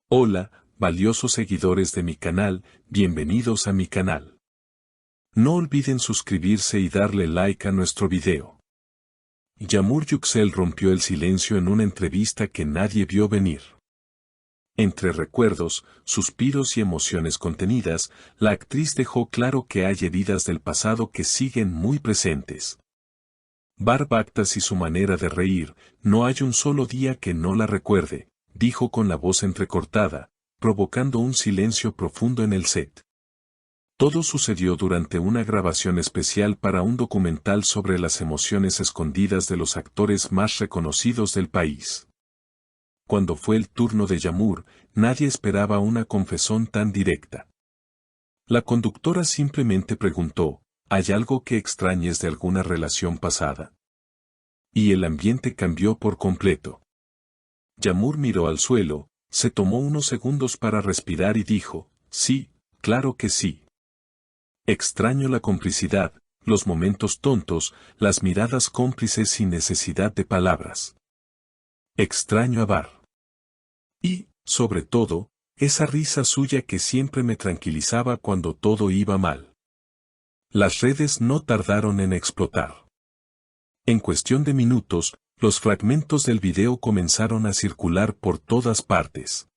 Hola, valiosos seguidores de mi canal, bienvenidos a mi canal. No olviden suscribirse y darle like a nuestro video. Yamur Yüksel rompió el silencio en una entrevista que nadie vio venir. Entre recuerdos, suspiros y emociones contenidas, la actriz dejó claro que hay heridas del pasado que siguen muy presentes. Barbactas y su manera de reír, no hay un solo día que no la recuerde, dijo con la voz entrecortada, provocando un silencio profundo en el set. Todo sucedió durante una grabación especial para un documental sobre las emociones escondidas de los actores más reconocidos del país. Cuando fue el turno de Yamur, nadie esperaba una confesión tan directa. La conductora simplemente preguntó, ¿hay algo que extrañes de alguna relación pasada? Y el ambiente cambió por completo. Yamur miró al suelo, se tomó unos segundos para respirar y dijo, sí, claro que sí. Extraño la complicidad, los momentos tontos, las miradas cómplices sin necesidad de palabras. Extraño a Bar. Y, sobre todo, esa risa suya que siempre me tranquilizaba cuando todo iba mal. Las redes no tardaron en explotar. En cuestión de minutos, los fragmentos del video comenzaron a circular por todas partes.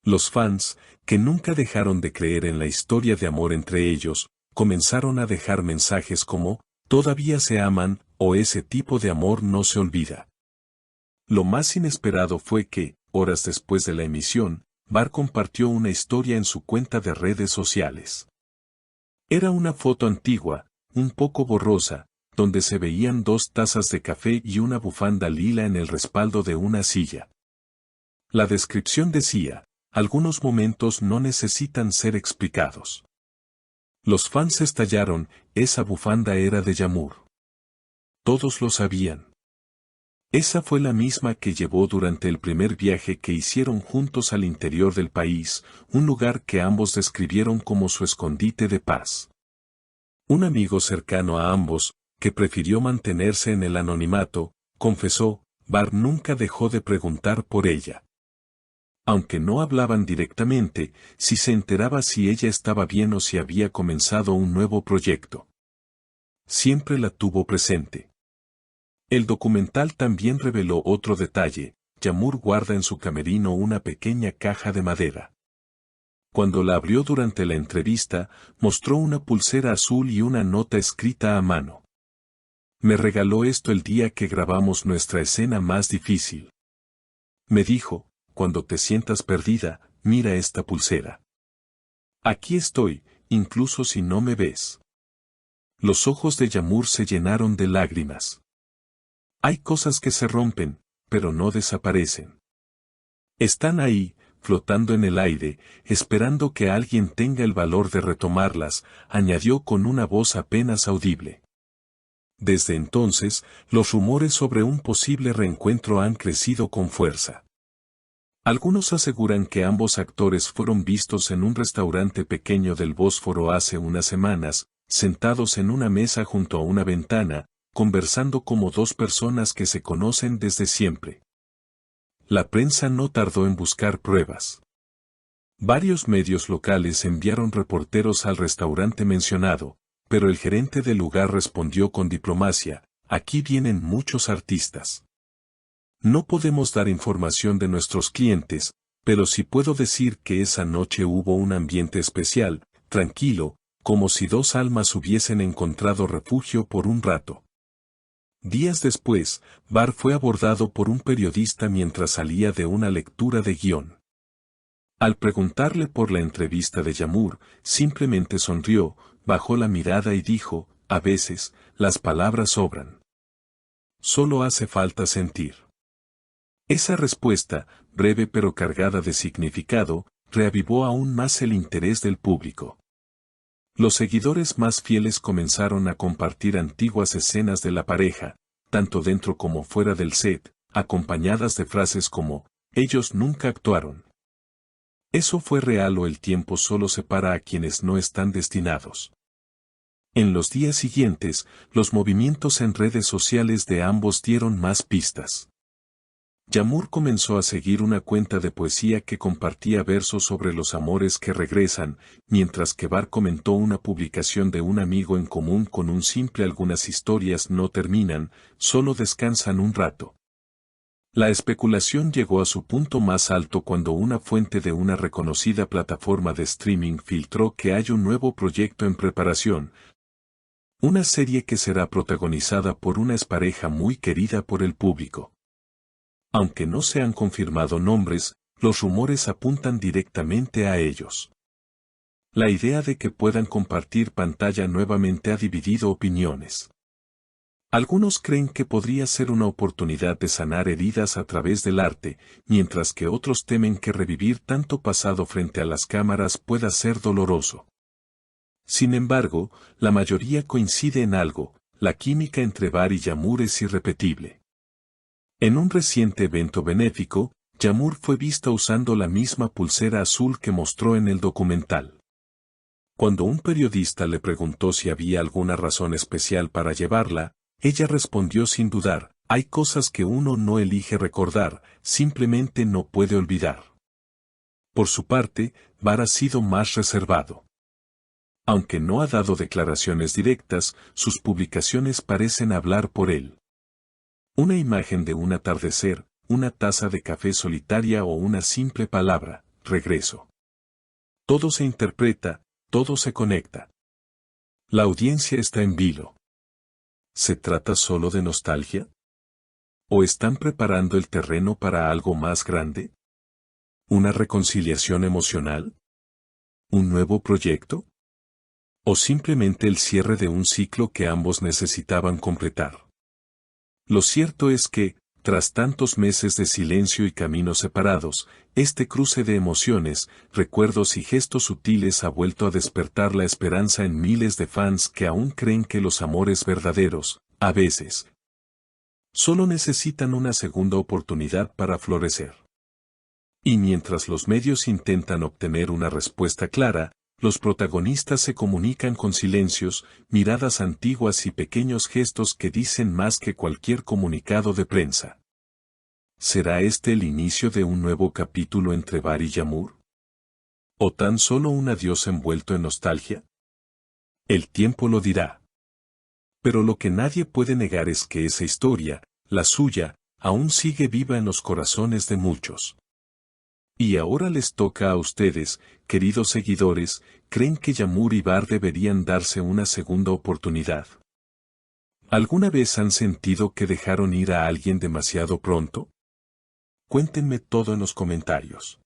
Los fans, que nunca dejaron de creer en la historia de amor entre ellos, comenzaron a dejar mensajes como, todavía se aman, o ese tipo de amor no se olvida. Lo más inesperado fue que, horas después de la emisión, Bar compartió una historia en su cuenta de redes sociales. Era una foto antigua, un poco borrosa, donde se veían 2 tazas de café y una bufanda lila en el respaldo de una silla. La descripción decía, algunos momentos no necesitan ser explicados. Los fans estallaron, esa bufanda era de Yamur. Todos lo sabían. Esa fue la misma que llevó durante el primer viaje que hicieron juntos al interior del país, un lugar que ambos describieron como su escondite de paz. Un amigo cercano a ambos, que prefirió mantenerse en el anonimato, confesó, Bar nunca dejó de preguntar por ella. Aunque no hablaban directamente, sí se enteraba si ella estaba bien o si había comenzado un nuevo proyecto. Siempre la tuvo presente. El documental también reveló otro detalle, Yamur guarda en su camerino una pequeña caja de madera. Cuando la abrió durante la entrevista, mostró una pulsera azul y una nota escrita a mano. Me regaló esto el día que grabamos nuestra escena más difícil. Me dijo, cuando te sientas perdida, mira esta pulsera. Aquí estoy, incluso si no me ves. Los ojos de Yamur se llenaron de lágrimas. Hay cosas que se rompen, pero no desaparecen. Están ahí, flotando en el aire, esperando que alguien tenga el valor de retomarlas, añadió con una voz apenas audible. Desde entonces, los rumores sobre un posible reencuentro han crecido con fuerza. Algunos aseguran que ambos actores fueron vistos en un restaurante pequeño del Bósforo hace unas semanas, sentados en una mesa junto a una ventana, conversando como 2 personas que se conocen desde siempre. La prensa no tardó en buscar pruebas. Varios medios locales enviaron reporteros al restaurante mencionado, pero el gerente del lugar respondió con diplomacia, aquí vienen muchos artistas. No podemos dar información de nuestros clientes, pero sí puedo decir que esa noche hubo un ambiente especial, tranquilo, como si 2 almas hubiesen encontrado refugio por un rato. Días después, Bar fue abordado por un periodista mientras salía de una lectura de guión. Al preguntarle por la entrevista de Yamur, simplemente sonrió, bajó la mirada y dijo, a veces, las palabras sobran. Solo hace falta sentir. Esa respuesta, breve pero cargada de significado, reavivó aún más el interés del público. Los seguidores más fieles comenzaron a compartir antiguas escenas de la pareja, tanto dentro como fuera del set, acompañadas de frases como, ellos nunca actuaron. ¿Eso fue real o el tiempo solo separa a quienes no están destinados? En los días siguientes, los movimientos en redes sociales de ambos dieron más pistas. Yamur comenzó a seguir una cuenta de poesía que compartía versos sobre los amores que regresan, mientras que Bar comentó una publicación de un amigo en común con un simple algunas historias no terminan, solo descansan un rato. La especulación llegó a su punto más alto cuando una fuente de una reconocida plataforma de streaming filtró que hay un nuevo proyecto en preparación, una serie que será protagonizada por una expareja muy querida por el público. Aunque no se han confirmado nombres, los rumores apuntan directamente a ellos. La idea de que puedan compartir pantalla nuevamente ha dividido opiniones. Algunos creen que podría ser una oportunidad de sanar heridas a través del arte, mientras que otros temen que revivir tanto pasado frente a las cámaras pueda ser doloroso. Sin embargo, la mayoría coincide en algo: la química entre Bar y Yamur es irrepetible. En un reciente evento benéfico, Yamur fue vista usando la misma pulsera azul que mostró en el documental. Cuando un periodista le preguntó si había alguna razón especial para llevarla, ella respondió sin dudar: hay cosas que uno no elige recordar, simplemente no puede olvidar. Por su parte, Bar ha sido más reservado. Aunque no ha dado declaraciones directas, sus publicaciones parecen hablar por él. Una imagen de un atardecer, una taza de café solitaria o una simple palabra: regreso. Todo se interpreta, todo se conecta. La audiencia está en vilo. ¿Se trata solo de nostalgia? ¿O están preparando el terreno para algo más grande? ¿Una reconciliación emocional? ¿Un nuevo proyecto? ¿O simplemente el cierre de un ciclo que ambos necesitaban completar? Lo cierto es que, tras tantos meses de silencio y caminos separados, este cruce de emociones, recuerdos y gestos sutiles ha vuelto a despertar la esperanza en miles de fans que aún creen que los amores verdaderos, a veces, solo necesitan una segunda oportunidad para florecer. Y mientras los medios intentan obtener una respuesta clara, los protagonistas se comunican con silencios, miradas antiguas y pequeños gestos que dicen más que cualquier comunicado de prensa. ¿Será este el inicio de un nuevo capítulo entre Bar y Yamur? ¿O tan solo un adiós envuelto en nostalgia? El tiempo lo dirá. Pero lo que nadie puede negar es que esa historia, la suya, aún sigue viva en los corazones de muchos. Y ahora les toca a ustedes, queridos seguidores. ¿Creen que Yamur y Bar deberían darse una segunda oportunidad? ¿Alguna vez han sentido que dejaron ir a alguien demasiado pronto? Cuéntenme todo en los comentarios.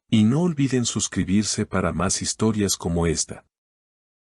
Y no olviden suscribirse para más historias como esta.